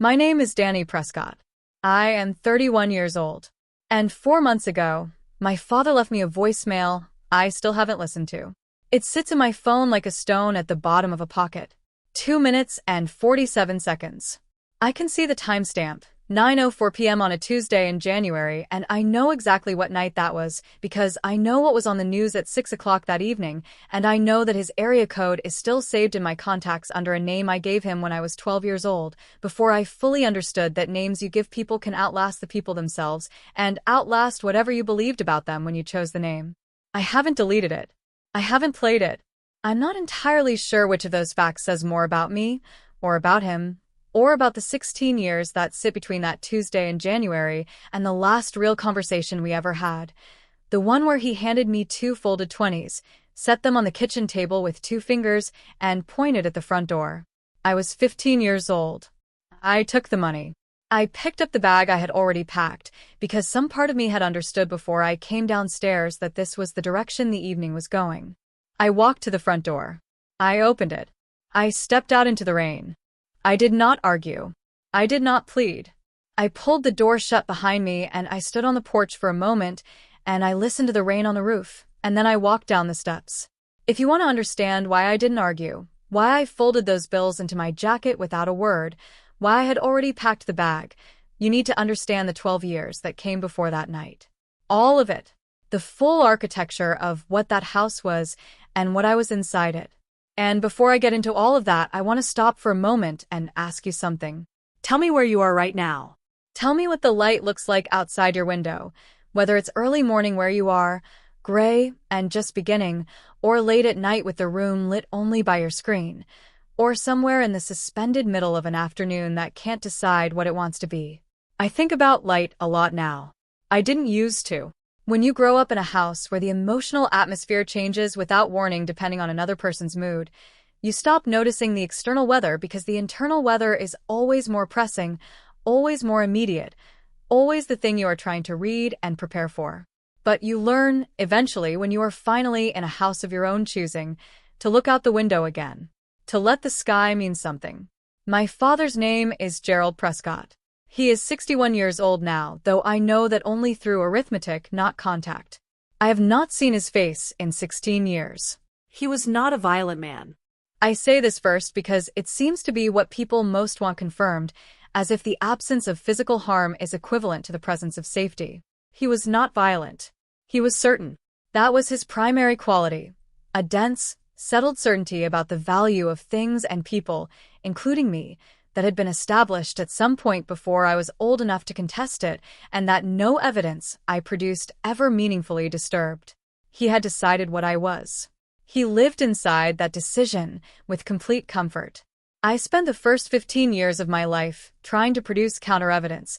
My name is Dani Prescott. I am 31 years old. And 4 months ago, my father left me a voicemail I still haven't listened to. It sits in my phone like a stone at the bottom of a pocket. 2 minutes and 47 seconds. I can see the timestamp, 9:04 p.m. on a Tuesday in January, and I know exactly what night that was because I know what was on the news at 6 o'clock that evening, and I know that his area code is still saved in my contacts under a name I gave him when I was 12 years old, before I fully understood that names you give people can outlast the people themselves and outlast whatever you believed about them when you chose the name. I haven't deleted it. I haven't played it. I'm not entirely sure which of those facts says more about me, or about him, or about the 16 years that sit between that Tuesday in January and the last real conversation we ever had. The one where he handed me 2 folded 20s, set them on the kitchen table with 2 fingers, and pointed at the front door. I was 15 years old. I took the money. I picked up the bag I had already packed, because some part of me had understood before I came downstairs that this was the direction the evening was going. I walked to the front door. I opened it. I stepped out into the rain. I did not argue. I did not plead. I pulled the door shut behind me and I stood on the porch for a moment and I listened to the rain on the roof, and then I walked down the steps. If you want to understand why I didn't argue, why I folded those bills into my jacket without a word, why I had already packed the bag, you need to understand the 12 years that came before that night. All of it. The full architecture of what that house was and what I was inside it. And before I get into all of that, I want to stop for a moment and ask you something. Tell me where you are right now. Tell me what the light looks like outside your window, whether it's early morning where you are, gray and just beginning, or late at night with the room lit only by your screen, or somewhere in the suspended middle of an afternoon that can't decide what it wants to be. I think about light a lot now. I didn't used to. When you grow up in a house where the emotional atmosphere changes without warning depending on another person's mood, you stop noticing the external weather because the internal weather is always more pressing, always more immediate, always the thing you are trying to read and prepare for. But you learn, eventually, when you are finally in a house of your own choosing, to look out the window again, to let the sky mean something. My father's name is Gerald Prescott. He is 61 years old now, though I know that only through arithmetic, not contact. I have not seen his face in 16 years. He was not a violent man. I say this first because it seems to be what people most want confirmed, as if the absence of physical harm is equivalent to the presence of safety. He was not violent. He was certain. That was his primary quality. A dense, settled certainty about the value of things and people, including me, that had been established at some point before I was old enough to contest it, and that no evidence I produced ever meaningfully disturbed. He had decided what I was. He lived inside that decision with complete comfort. I spent the first 15 years of my life trying to produce counter-evidence,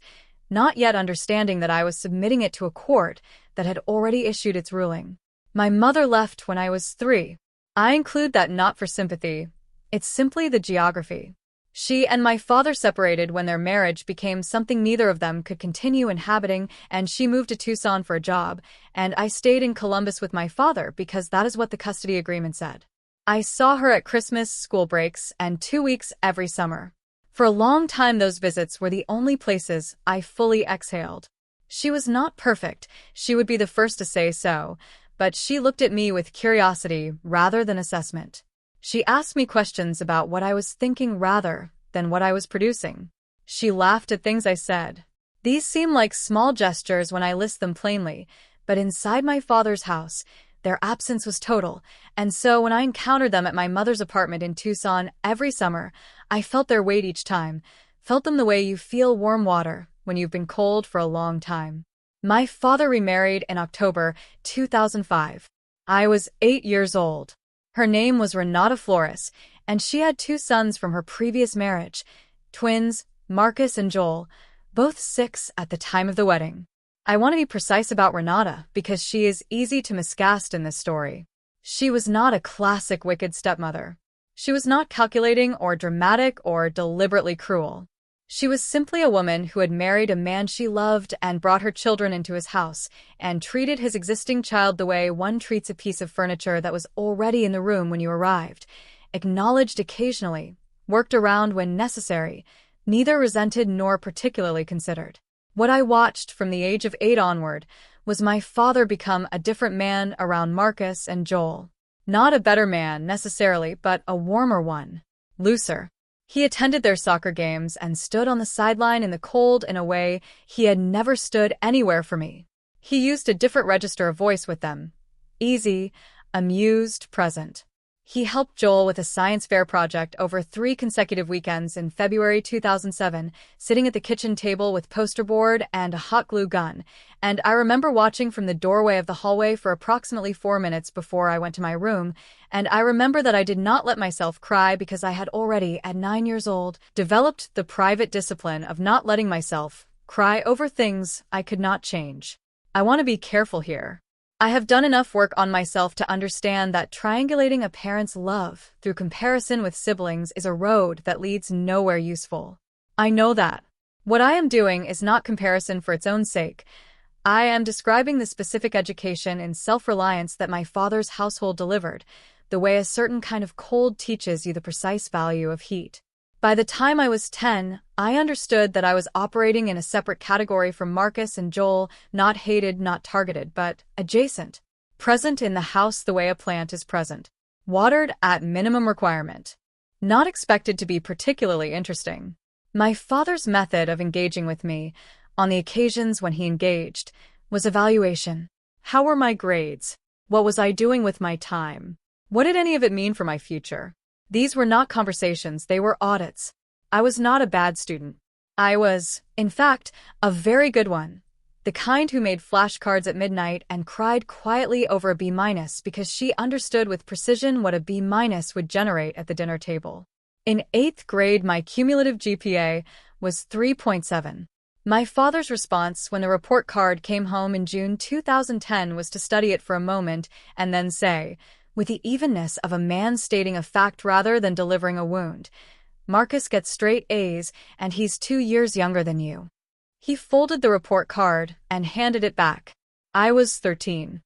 not yet understanding that I was submitting it to a court that had already issued its ruling. My mother left when I was 3. I include that not for sympathy. It's simply the geography. She and my father separated when their marriage became something neither of them could continue inhabiting, and she moved to Tucson for a job, and I stayed in Columbus with my father because that is what the custody agreement said. I saw her at Christmas, school breaks, and 2 weeks every summer. For a long time those visits were the only places I fully exhaled. She was not perfect, she would be the first to say so, but she looked at me with curiosity rather than assessment. She asked me questions about what I was thinking rather than what I was producing. She laughed at things I said. These seem like small gestures when I list them plainly, but inside my father's house, their absence was total, and so when I encountered them at my mother's apartment in Tucson every summer, I felt their weight each time, felt them the way you feel warm water when you've been cold for a long time. My father remarried in October 2005. I was 8 years old. Her name was Renata Flores, and she had 2 sons from her previous marriage, twins, Marcus and Joel, both 6 at the time of the wedding. I want to be precise about Renata because she is easy to miscast in this story. She was not a classic wicked stepmother. She was not calculating or dramatic or deliberately cruel. She was simply a woman who had married a man she loved and brought her children into his house and treated his existing child the way one treats a piece of furniture that was already in the room when you arrived, acknowledged occasionally, worked around when necessary, neither resented nor particularly considered. What I watched from the age of 8 onward was my father become a different man around Marcus and Joel. Not a better man, necessarily, but a warmer one. Looser. He attended their soccer games and stood on the sideline in the cold in a way he had never stood anywhere for me. He used a different register of voice with them. Easy, amused, present. He helped Joel with a science fair project over 3 consecutive weekends in February 2007, sitting at the kitchen table with poster board and a hot glue gun, and I remember watching from the doorway of the hallway for approximately 4 minutes before I went to my room, and I remember that I did not let myself cry because I had already, at 9 years old, developed the private discipline of not letting myself cry over things I could not change. I want to be careful here. I have done enough work on myself to understand that triangulating a parent's love through comparison with siblings is a road that leads nowhere useful. I know that. What I am doing is not comparison for its own sake. I am describing the specific education in self-reliance that my father's household delivered, the way a certain kind of cold teaches you the precise value of heat. By the time I was 10, I understood that I was operating in a separate category from Marcus and Joel, not hated, not targeted, but adjacent. Present in the house the way a plant is present. Watered at minimum requirement. Not expected to be particularly interesting. My father's method of engaging with me, on the occasions when he engaged, was evaluation. How were my grades? What was I doing with my time? What did any of it mean for my future? These were not conversations, they were audits. I was not a bad student. I was, in fact, a very good one. The kind who made flashcards at midnight and cried quietly over a B- because she understood with precision what a B- would generate at the dinner table. In 8th grade, my cumulative GPA was 3.7. My father's response when the report card came home in June 2010 was to study it for a moment and then say, with the evenness of a man stating a fact rather than delivering a wound, Marcus gets straight A's and he's 2 years younger than you. He folded the report card and handed it back. I was 13.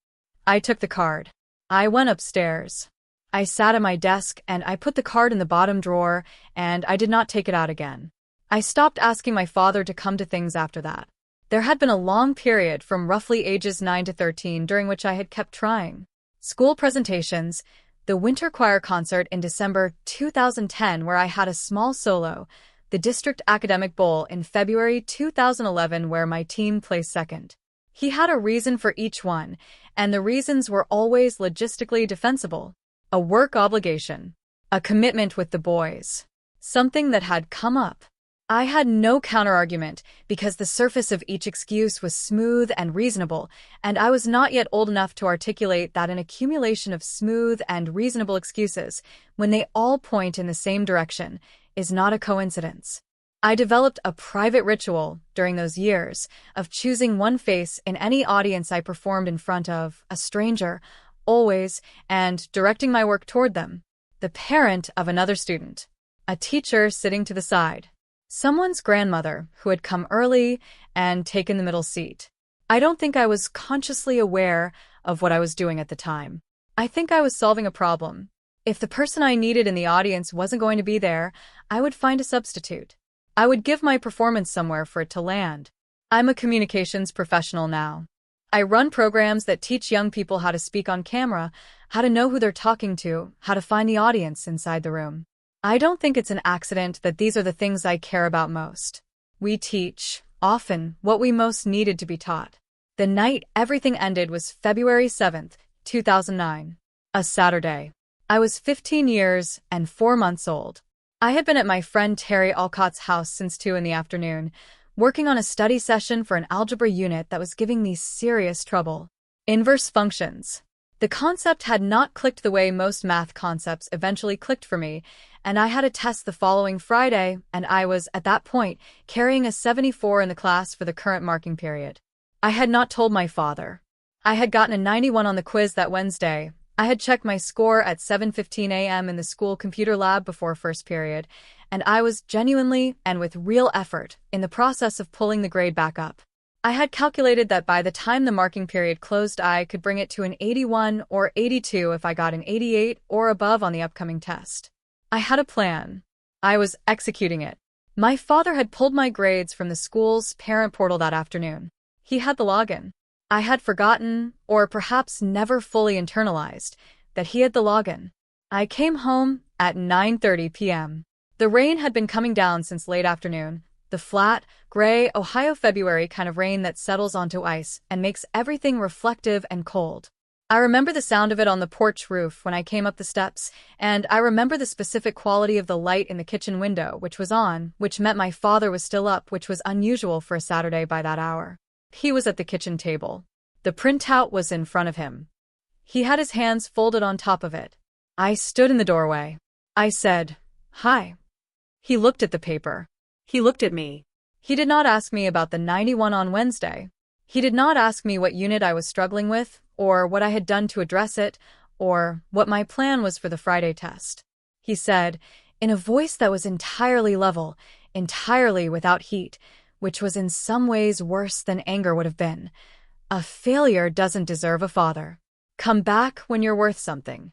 I took the card. I went upstairs. I sat at my desk and I put the card in the bottom drawer and I did not take it out again. I stopped asking my father to come to things after that. There had been a long period from roughly ages 9 to 13 during which I had kept trying. School presentations, the winter choir concert in December 2010 where I had a small solo, the district academic bowl in February 2011 where my team placed second. He had a reason for each one, and the reasons were always logistically defensible. A work obligation. A commitment with the boys. Something that had come up. I had no counterargument because the surface of each excuse was smooth and reasonable, and I was not yet old enough to articulate that an accumulation of smooth and reasonable excuses, when they all point in the same direction, is not a coincidence. I developed a private ritual during those years of choosing one face in any audience I performed in front of, a stranger, always, and directing my work toward them. The parent of another student. A teacher sitting to the side. Someone's grandmother who had come early and taken the middle seat. I don't think I was consciously aware of what I was doing at the time. I think I was solving a problem. If the person I needed in the audience wasn't going to be there, I would find a substitute. I would give my performance somewhere for it to land. I'm a communications professional now. I run programs that teach young people how to speak on camera, how to know who they're talking to, how to find the audience inside the room. I don't think it's an accident that these are the things I care about most. We teach, often, what we most needed to be taught. The night everything ended was February 7th, 2009. A Saturday. I was 15 years and 4 months old. I had been at my friend Terry Alcott's house since 2 in the afternoon, working on a study session for an algebra unit that was giving me serious trouble. Inverse functions. The concept had not clicked the way most math concepts eventually clicked for me, and I had a test the following Friday, and I was, at that point, carrying a 74 in the class for the current marking period. I had not told my father. I had gotten a 91 on the quiz that Wednesday. I had checked my score at 7:15 a.m. in the school computer lab before first period, and I was genuinely, and with real effort, in the process of pulling the grade back up. I had calculated that by the time the marking period closed, I could bring it to an 81 or 82 if I got an 88 or above on the upcoming test. I had a plan. I was executing it. My father had pulled my grades from the school's parent portal that afternoon. He had the login. I had forgotten, or perhaps never fully internalized, that he had the login. I came home at 9:30 p.m. The rain had been coming down since late afternoon, the flat, gray Ohio February kind of rain that settles onto ice and makes everything reflective and cold. I remember the sound of it on the porch roof when I came up the steps, and I remember the specific quality of the light in the kitchen window, which was on, which meant my father was still up, which was unusual for a Saturday by that hour. He was at the kitchen table. The printout was in front of him. He had his hands folded on top of it. I stood in the doorway. I said, "Hi." He looked at the paper. He looked at me. He did not ask me about the 91 on Wednesday. He did not ask me what unit I was struggling with, or what I had done to address it, or what my plan was for the Friday test. He said, in a voice that was entirely level, entirely without heat, which was in some ways worse than anger would have been, "A failure doesn't deserve a father. Come back when you're worth something."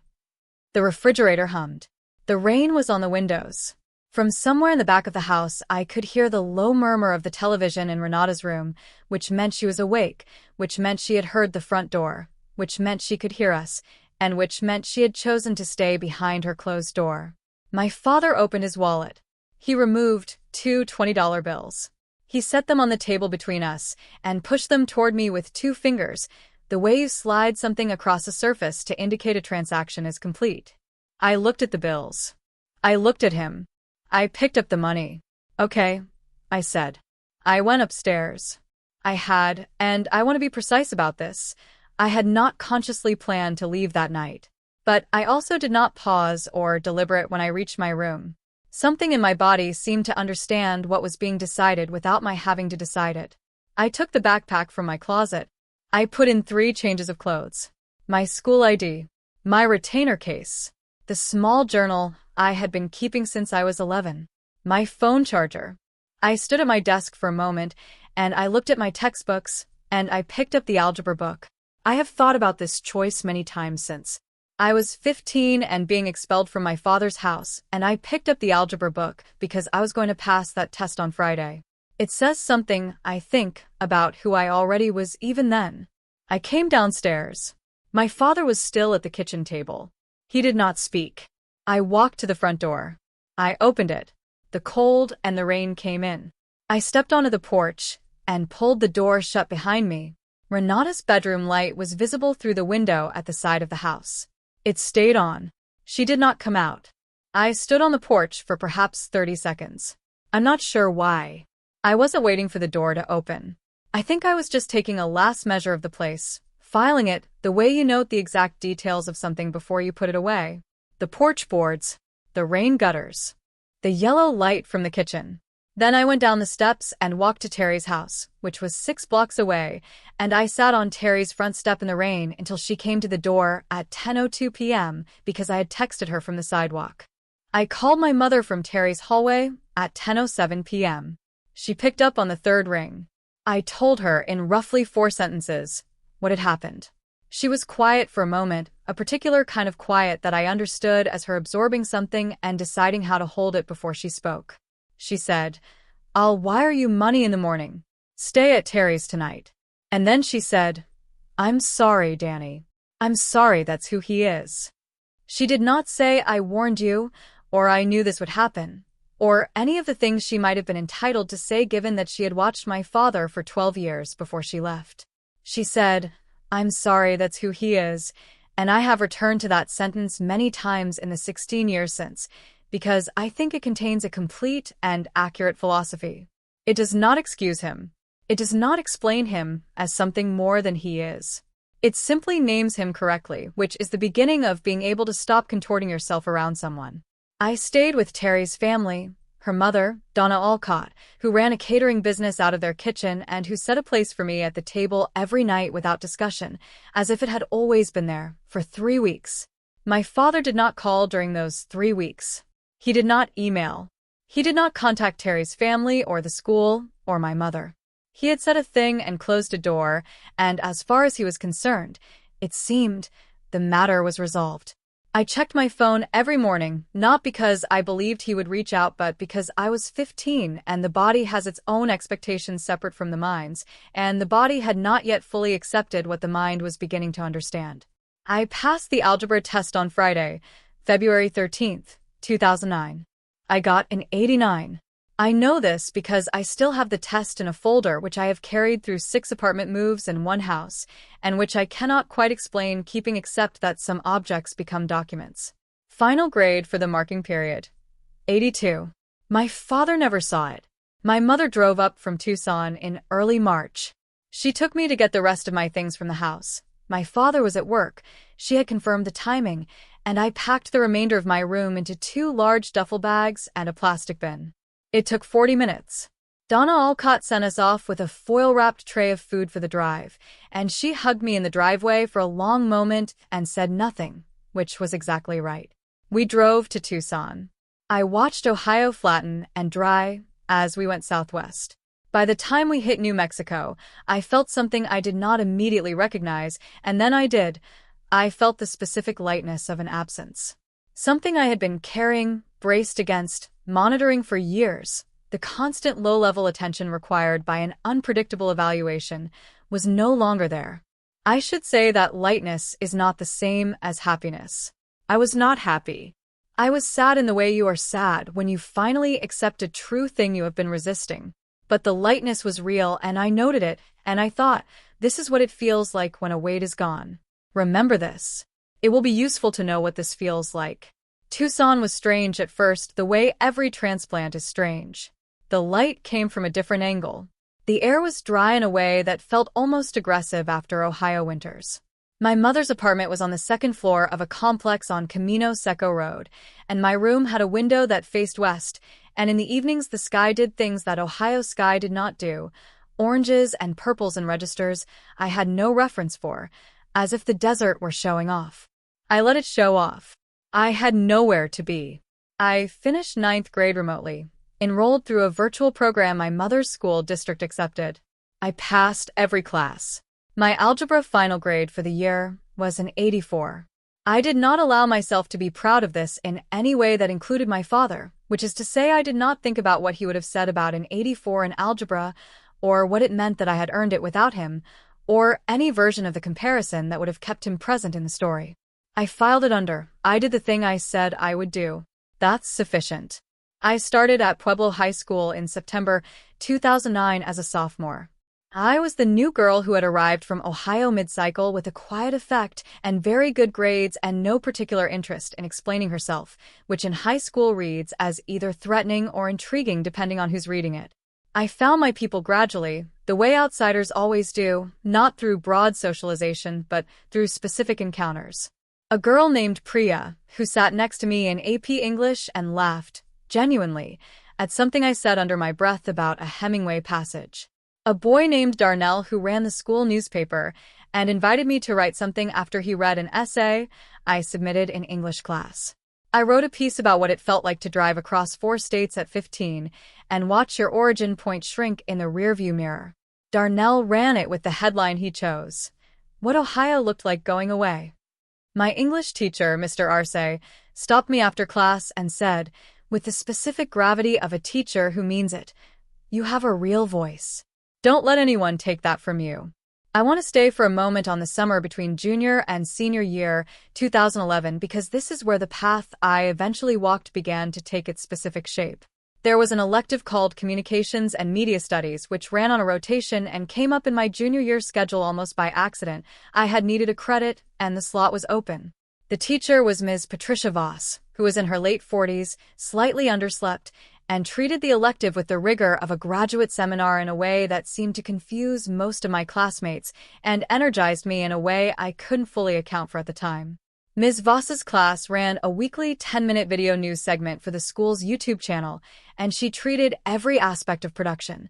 The refrigerator hummed. The rain was on the windows. From somewhere in the back of the house, I could hear the low murmur of the television in Renata's room, which meant she was awake, which meant she had heard the front door, which meant she could hear us, and which meant she had chosen to stay behind her closed door. My father opened his wallet. He removed 2 $20 bills. He set them on the table between us and pushed them toward me with 2 fingers, the way you slide something across a surface to indicate a transaction is complete. I looked at the bills. I looked at him. I picked up the money. "Okay," I said. I went upstairs. And I want to be precise about this, I had not consciously planned to leave that night. But I also did not pause or deliberate when I reached my room. Something in my body seemed to understand what was being decided without my having to decide it. I took the backpack from my closet. I put in 3 changes of clothes. My school ID. My retainer case. The small journal I had been keeping since I was 11. My phone charger. I stood at my desk for a moment, and I looked at my textbooks, and I picked up the algebra book. I have thought about this choice many times since. I was 15 and being expelled from my father's house, and I picked up the algebra book because I was going to pass that test on Friday. It says something, I think, about who I already was even then. I came downstairs. My father was still at the kitchen table. He did not speak. I walked to the front door. I opened it. The cold and the rain came in. I stepped onto the porch and pulled the door shut behind me. Renata's bedroom light was visible through the window at the side of the house. It stayed on. She did not come out. I stood on the porch for perhaps 30 seconds. I'm not sure why. I wasn't waiting for the door to open. I think I was just taking a last measure of the place, filing it the way you note the exact details of something before you put it away. The porch boards, the rain gutters, the yellow light from the kitchen. Then I went down the steps and walked to Terry's house, which was 6 blocks away, and I sat on Terry's front step in the rain until she came to the door at 10:02 p.m. because I had texted her from the sidewalk. I called my mother from Terry's hallway at 10:07 p.m. She picked up on the 3rd ring. I told her in roughly 4 sentences what had happened. She was quiet for a moment, a particular kind of quiet that I understood as her absorbing something and deciding how to hold it before she spoke. She said, "I'll wire you money in the morning. Stay at Terry's tonight." And then she said, "I'm sorry, Dani. I'm sorry that's who he is." She did not say "I warned you," or "I knew this would happen," or any of the things she might have been entitled to say given that she had watched my father for 12 years before she left. She said, "I'm sorry that's who he is," and I have returned to that sentence many times in the 16 years since, because I think it contains a complete and accurate philosophy. It does not excuse him. It does not explain him as something more than he is. It simply names him correctly, which is the beginning of being able to stop contorting yourself around someone. I stayed with Terry's family, her mother, Donna Alcott, who ran a catering business out of their kitchen and who set a place for me at the table every night without discussion, as if it had always been there, for 3 weeks. My father did not call during those 3 weeks. He did not email. He did not contact Terry's family or the school or my mother. He had said a thing and closed a door, and as far as he was concerned, it seemed the matter was resolved. I checked my phone every morning, not because I believed he would reach out, but because I was 15 and the body has its own expectations separate from the mind's, and the body had not yet fully accepted what the mind was beginning to understand. I passed the algebra test on Friday, February 13th, 2009. I got an 89. I know this because I still have the test in a folder which I have carried through 6 apartment moves and 1 house, and which I cannot quite explain keeping except that some objects become documents. Final grade for the marking period. 82. My father never saw it. My mother drove up from Tucson in early March. She took me to get the rest of my things from the house. My father was at work. She had confirmed the timing, and I packed the remainder of my room into 2 large duffel bags and a plastic bin. It took 40 minutes. Donna Alcott sent us off with a foil-wrapped tray of food for the drive, and she hugged me in the driveway for a long moment and said nothing, which was exactly right. We drove to Tucson. I watched Ohio flatten and dry as we went southwest. By the time we hit New Mexico, I felt something I did not immediately recognize, and then I did. I felt the specific lightness of an absence. Something I had been carrying, braced against, monitoring for years, the constant low-level attention required by an unpredictable evaluation, was no longer there. I should say that lightness is not the same as happiness. I was not happy. I was sad in the way you are sad when you finally accept a true thing you have been resisting. But the lightness was real, and I noted it, and I thought, this is what it feels like when a weight is gone. Remember this. It will be useful to know what this feels like. Tucson was strange at first, the way every transplant is strange. The light came from a different angle. The air was dry in a way that felt almost aggressive after Ohio winters. My mother's apartment was on the 2nd floor of a complex on Camino Seco Road, and my room had a window that faced west, and in the evenings the sky did things that Ohio sky did not do. Oranges and purples in registers I had no reference for, as if the desert were showing off. I let it show off. I had nowhere to be. I finished 9th grade remotely, enrolled through a virtual program my mother's school district accepted. I passed every class. My algebra final grade for the year was an 84. I did not allow myself to be proud of this in any way that included my father, which is to say I did not think about what he would have said about an 84 in algebra, or what it meant that I had earned it without him, or any version of the comparison that would have kept him present in the story. I filed it under. I did the thing I said I would do. That's sufficient. I started at Pueblo High School in September 2009 as a sophomore. I was the new girl who had arrived from Ohio mid-cycle with a quiet effect and very good grades and no particular interest in explaining herself, which in high school reads as either threatening or intriguing depending on who's reading it. I found my people gradually, the way outsiders always do, not through broad socialization but through specific encounters. A girl named Priya, who sat next to me in AP English and laughed, genuinely, at something I said under my breath about a Hemingway passage. A boy named Darnell who ran the school newspaper and invited me to write something after he read an essay I submitted in English class. I wrote a piece about what it felt like to drive across 4 states at 15 and watch your origin point shrink in the rearview mirror. Darnell ran it with the headline he chose, What Ohio Looked Like Going Away. My English teacher, Mr. Arce, stopped me after class and said, with the specific gravity of a teacher who means it, You have a real voice. Don't let anyone take that from you. I want to stay for a moment on the summer between junior and senior year 2011 because this is where the path I eventually walked began to take its specific shape. There was an elective called Communications and Media Studies which ran on a rotation and came up in my junior year schedule almost by accident. I had needed a credit, and the slot was open. The teacher was Ms. Patricia Voss, who was in her late 40s, slightly underslept, and treated the elective with the rigor of a graduate seminar in a way that seemed to confuse most of my classmates and energized me in a way I couldn't fully account for at the time. Ms. Voss's class ran a weekly 10-minute video news segment for the school's YouTube channel, and she treated every aspect of production.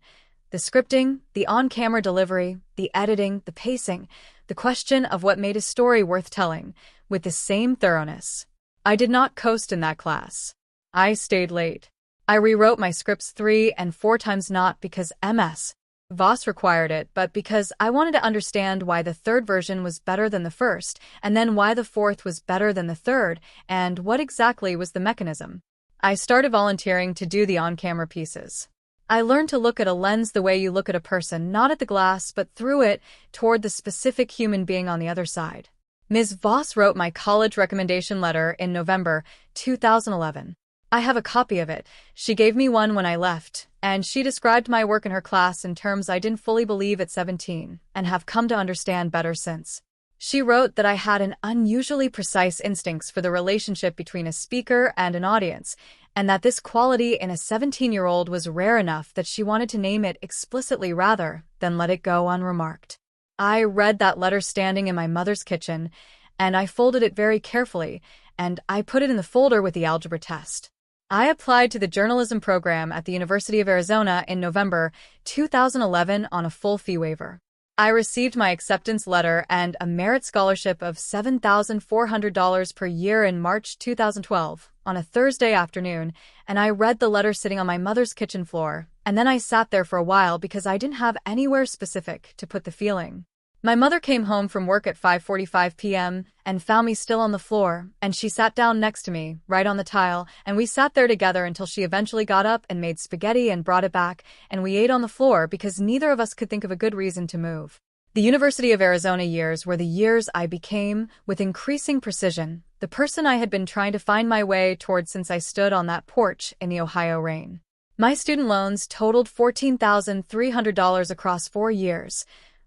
The scripting, the on-camera delivery, the editing, the pacing, the question of what made a story worth telling, with the same thoroughness. I did not coast in that class. I stayed late. I rewrote my scripts 3 and 4 times not because MS, Voss required it, but because I wanted to understand why the third version was better than the first, and then why the fourth was better than the third, and what exactly was the mechanism. I started volunteering to do the on-camera pieces. I learned to look at a lens the way you look at a person, not at the glass, but through it, toward the specific human being on the other side. Ms. Voss wrote my college recommendation letter in November 2011. I have a copy of it. She gave me one when I left, and she described my work in her class in terms I didn't fully believe at 17, and have come to understand better since. She wrote that I had an unusually precise instincts for the relationship between a speaker and an audience, and that this quality in a 17-year-old was rare enough that she wanted to name it explicitly rather than let it go unremarked. I read that letter standing in my mother's kitchen, and I folded it very carefully, and I put it in the folder with the algebra test. I applied to the journalism program at the University of Arizona in November 2011 on a full fee waiver. I received my acceptance letter and a merit scholarship of $7,400 per year in March 2012 on a Thursday afternoon, and I read the letter sitting on my mother's kitchen floor, and then I sat there for a while because I didn't have anywhere specific to put the feeling. My mother came home from work at 5:45 p.m. and found me still on the floor, and she sat down next to me, right on the tile, and we sat there together until she eventually got up and made spaghetti and brought it back, and we ate on the floor because neither of us could think of a good reason to move. The University of Arizona years were the years I became, with increasing precision, the person I had been trying to find my way toward since I stood on that porch in the Ohio rain. My student loans totaled $14,300 across 4 years,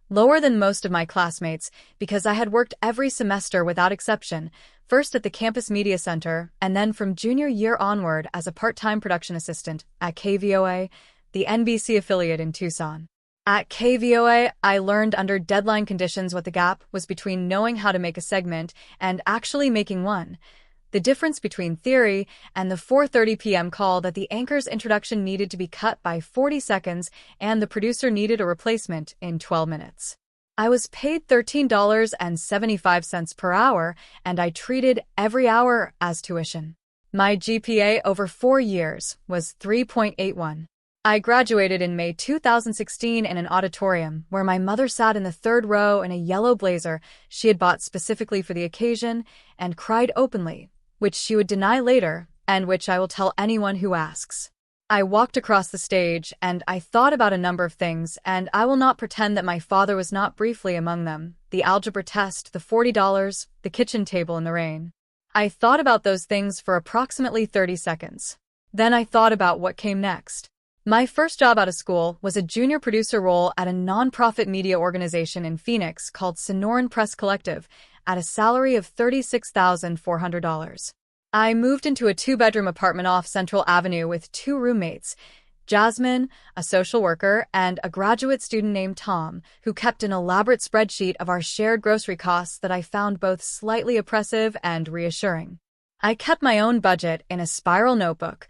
lower than most of my classmates because I had worked every semester without exception, first at the campus media center and then from junior year onward as a part-time production assistant at KVOA, the NBC affiliate in Tucson. At KVOA, I learned under deadline conditions what the gap was between knowing how to make a segment and actually making one. The difference between theory and the 4:30 p.m. call that the anchor's introduction needed to be cut by 40 seconds and the producer needed a replacement in 12 minutes. I was paid $13.75 per hour, and I treated every hour as tuition. My GPA over 4 years was 3.81. I graduated in May 2016 in an auditorium where my mother sat in the third row in a yellow blazer she had bought specifically for the occasion and cried openly, which she would deny later, and which I will tell anyone who asks. I walked across the stage, and I thought about a number of things, and I will not pretend that my father was not briefly among them: the algebra test, the $40, the kitchen table in the rain. I thought about those things for approximately 30 seconds. Then I thought about what came next. My first job out of school was a junior producer role at a nonprofit media organization in Phoenix called Sonoran Press Collective, at a salary of $36,400. I moved into a 2-bedroom apartment off Central Avenue with 2 roommates, Jasmine, a social worker, and a graduate student named Tom, who kept an elaborate spreadsheet of our shared grocery costs that I found both slightly oppressive and reassuring. I kept my own budget in a spiral notebook,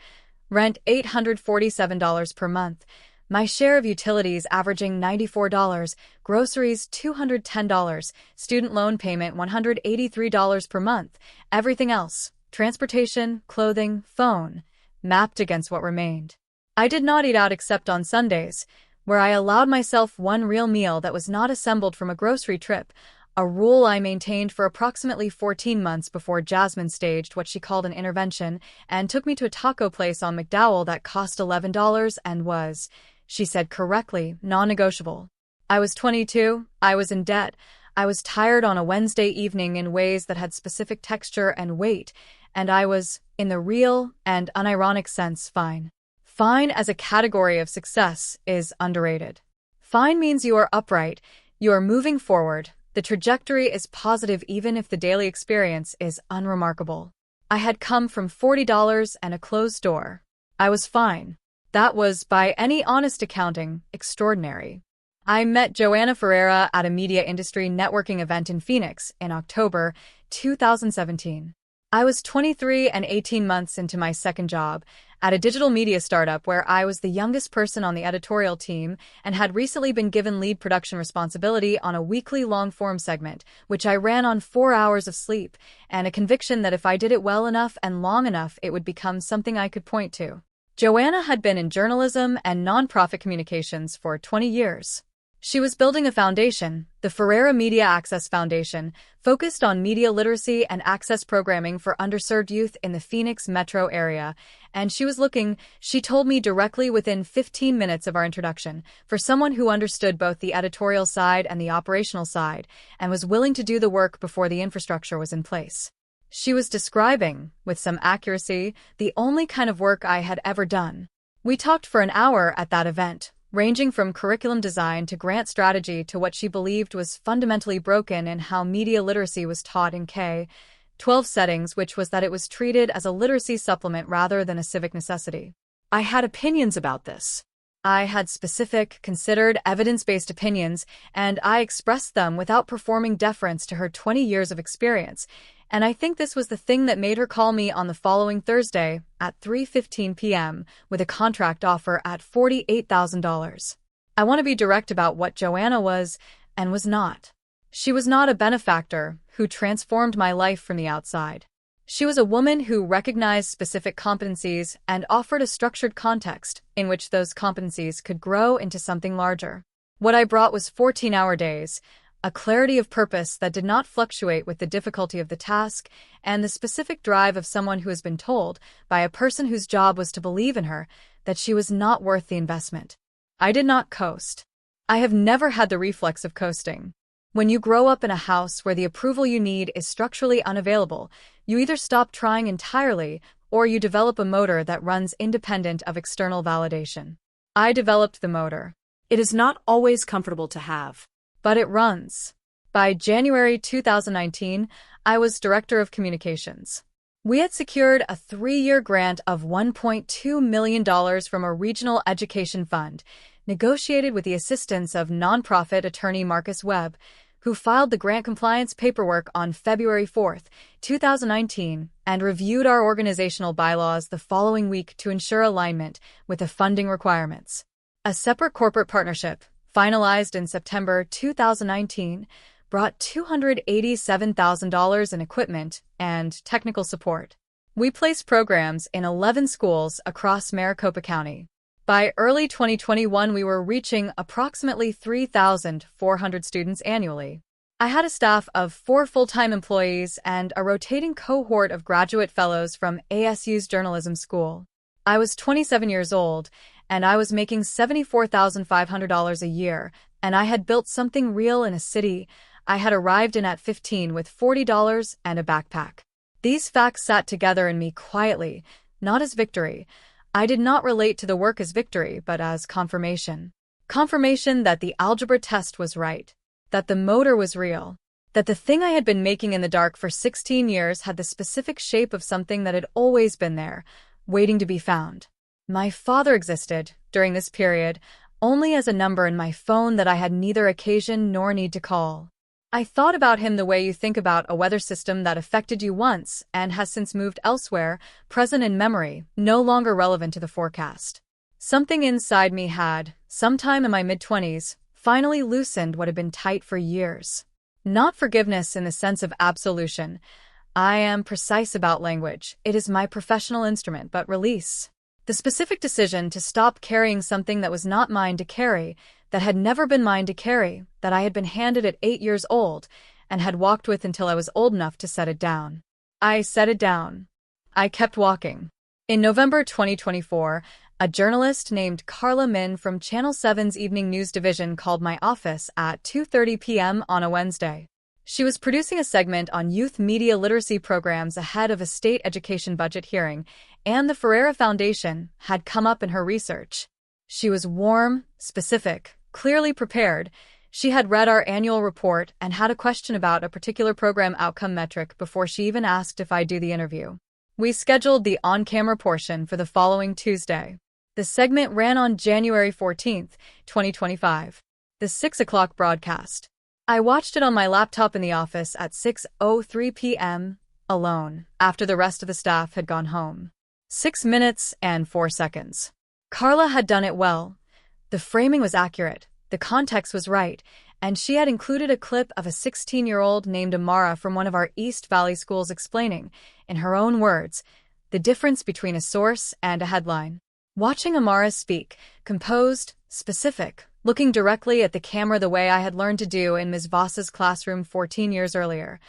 rent $847 per month, my share of utilities averaging $94, groceries $210, student loan payment $183 per month, everything else, transportation, clothing, phone, mapped against what remained. I did not eat out except on Sundays, where I allowed myself one real meal that was not assembled from a grocery trip, a rule I maintained for approximately 14 months before Jasmine staged what she called an intervention and took me to a taco place on McDowell that cost $11 and was, she said correctly, non-negotiable. I was 22, I was in debt, I was tired on a Wednesday evening in ways that had specific texture and weight, and I was, in the real and unironic sense, fine. Fine as a category of success is underrated. Fine means you are upright, you are moving forward, the trajectory is positive even if the daily experience is unremarkable. I had come from $40 and a closed door. I was fine. That was, by any honest accounting, extraordinary. I met Joanna Ferreira at a media industry networking event in Phoenix in October 2017. I was 23 and 18 months into my second job at a digital media startup where I was the youngest person on the editorial team and had recently been given lead production responsibility on a weekly long-form segment, which I ran on 4 hours of sleep, and a conviction that if I did it well enough and long enough, it would become something I could point to. Joanna had been in journalism and nonprofit communications for 20 years. She was building a foundation, the Ferrera Media Access Foundation, focused on media literacy and access programming for underserved youth in the Phoenix metro area, and she told me directly within 15 minutes of our introduction, for someone who understood both the editorial side and the operational side, and was willing to do the work before the infrastructure was in place. She was describing, with some accuracy, the only kind of work I had ever done. We talked for an hour at that event, ranging from curriculum design to grant strategy to what she believed was fundamentally broken in how media literacy was taught in K-12 settings, which was that it was treated as a literacy supplement rather than a civic necessity. I had opinions about this. I had specific, considered, evidence-based opinions, and I expressed them without performing deference to her 20 years of experience, and I think this was the thing that made her call me on the following Thursday at 3:15 p.m. with a contract offer at $48,000. I want to be direct about what Joanna was and was not. She was not a benefactor who transformed my life from the outside. She was a woman who recognized specific competencies and offered a structured context in which those competencies could grow into something larger. What I brought was 14-hour days, a clarity of purpose that did not fluctuate with the difficulty of the task, and the specific drive of someone who has been told, by a person whose job was to believe in her, that she was not worth the investment. I did not coast. I have never had the reflex of coasting. When you grow up in a house where the approval you need is structurally unavailable, you either stop trying entirely or you develop a motor that runs independent of external validation. I developed the motor. It is not always comfortable to have, but it runs. By January 2019, I was Director of Communications. We had secured a 3-year grant of $1.2 million from a regional education fund, negotiated with the assistance of nonprofit attorney Marcus Webb, who filed the grant compliance paperwork on February 4, 2019, and reviewed our organizational bylaws the following week to ensure alignment with the funding requirements. A separate corporate partnership, finalized in September 2019, brought $287,000 in equipment and technical support. We placed programs in 11 schools across Maricopa County. By early 2021, we were reaching approximately 3,400 students annually. I had a staff of 4 full-time employees and a rotating cohort of graduate fellows from ASU's journalism school. I was 27 years old, and I was making $74,500 a year, and I had built something real in a city I had arrived in at 15 with $40 and a backpack. These facts sat together in me quietly, not as victory. I did not relate to the work as victory, but as confirmation. Confirmation that the algebra test was right, that the motor was real, that the thing I had been making in the dark for 16 years had the specific shape of something that had always been there, waiting to be found. My father existed, during this period, only as a number in my phone that I had neither occasion nor need to call. I thought about him the way you think about a weather system that affected you once and has since moved elsewhere, present in memory, no longer relevant to the forecast. Something inside me had, sometime in my mid-20s, finally loosened what had been tight for years. Not forgiveness in the sense of absolution. I am precise about language. It is my professional instrument, but release. The specific decision to stop carrying something that was not mine to carry, that had never been mine to carry, that I had been handed at 8 years old, and had walked with until I was old enough to set it down. I set it down. I kept walking. In November 2024, a journalist named Carla Min from Channel 7's Evening News Division called my office at 2:30 p.m. on a Wednesday. She was producing a segment on youth media literacy programs ahead of a state education budget hearing, and the Ferrera Foundation had come up in her research. She was warm, specific, clearly prepared. She had read our annual report and had a question about a particular program outcome metric before she even asked if I'd do the interview. We scheduled the on-camera portion for the following Tuesday. The segment ran on January 14, 2025. The 6 o'clock broadcast. I watched it on my laptop in the office at 6:03 p.m., alone, after the rest of the staff had gone home. 6 minutes and 4 seconds. Carla had done it well. The framing was accurate, the context was right, and she had included a clip of a 16-year-old named Amara from one of our East Valley schools explaining, in her own words, the difference between a source and a headline. Watching Amara speak, composed, specific, looking directly at the camera the way I had learned to do in Ms. Voss's classroom 14 years earlier,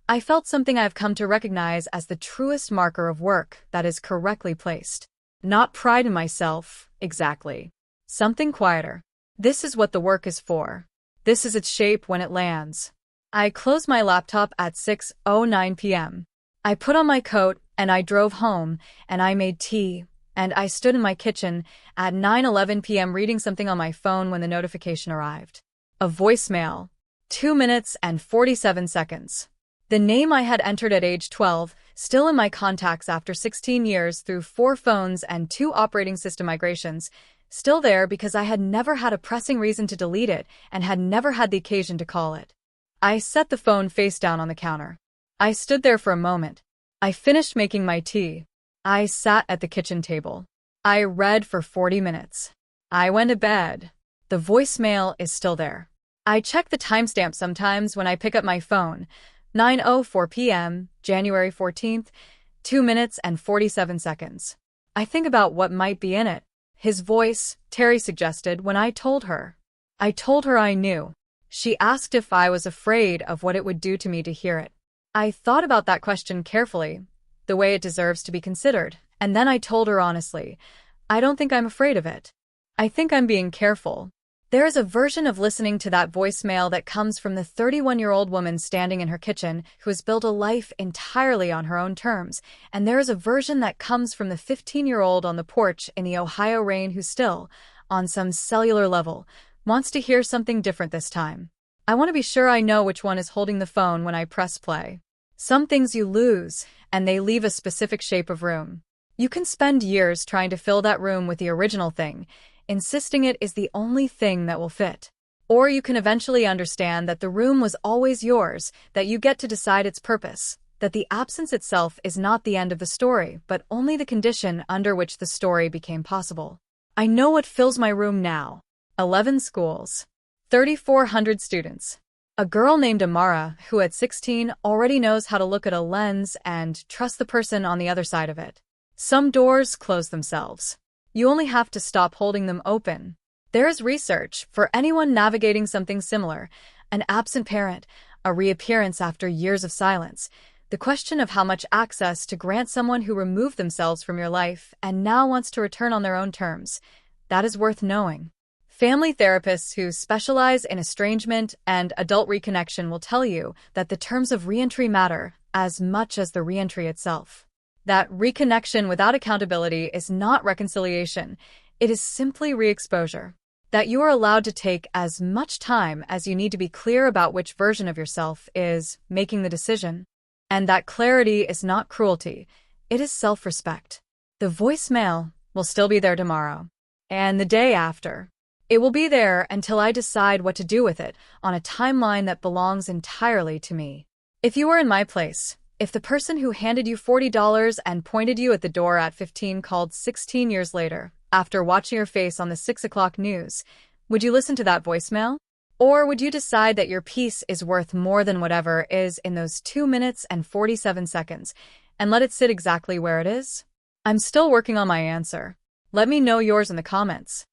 I felt something I've come to recognize as the truest marker of work that is correctly placed. Not pride in myself, exactly. Something quieter. This is what the work is for. This is its shape when it lands. I closed my laptop at 6:09 p.m. I put on my coat, and I drove home, and I made tea, and I stood in my kitchen at 9:11 p.m. reading something on my phone when the notification arrived. A voicemail. 2 minutes and 47 seconds. The name I had entered at age 12, still in my contacts after 16 years through 4 phones and 2 operating system migrations, still there because I had never had a pressing reason to delete it and had never had the occasion to call it. I set the phone face down on the counter. I stood there for a moment. I finished making my tea. I sat at the kitchen table. I read for 40 minutes. I went to bed. The voicemail is still there. I check the timestamp sometimes when I pick up my phone. 9:04 p.m., January 14th, 2 minutes and 47 seconds. I think about what might be in it. His voice, Terry suggested when I told her. I told her I knew. She asked if I was afraid of what it would do to me to hear it. I thought about that question carefully, the way it deserves to be considered, and then I told her honestly, I don't think I'm afraid of it. I think I'm being careful. There is a version of listening to that voicemail that comes from the 31-year-old woman standing in her kitchen who has built a life entirely on her own terms, and there is a version that comes from the 15-year-old on the porch in the Ohio rain who still, on some cellular level, wants to hear something different this time. I want to be sure I know which one is holding the phone when I press play. Some things you lose, and they leave a specific shape of room. You can spend years trying to fill that room with the original thing, insisting it is the only thing that will fit. Or you can eventually understand that the room was always yours, that you get to decide its purpose, that the absence itself is not the end of the story, but only the condition under which the story became possible. I know what fills my room now. 11 schools. 3,400 students. A girl named Amara, who at 16 already knows how to look at a lens and trust the person on the other side of it. Some doors close themselves. You only have to stop holding them open. There is research for anyone navigating something similar, an absent parent, a reappearance after years of silence, the question of how much access to grant someone who removed themselves from your life and now wants to return on their own terms. That is worth knowing. Family therapists who specialize in estrangement and adult reconnection will tell you that the terms of reentry matter as much as the reentry itself. That reconnection without accountability is not reconciliation, it is simply re-exposure. That you are allowed to take as much time as you need to be clear about which version of yourself is making the decision. And that clarity is not cruelty, it is self-respect. The voicemail will still be there tomorrow. And the day after. It will be there until I decide what to do with it on a timeline that belongs entirely to me. If you were in my place, if the person who handed you $40 and pointed you at the door at 15 called 16 years later, after watching your face on the 6 o'clock news, would you listen to that voicemail? Or would you decide that your peace is worth more than whatever is in those 2 minutes and 47 seconds, and let it sit exactly where it is? I'm still working on my answer. Let me know yours in the comments.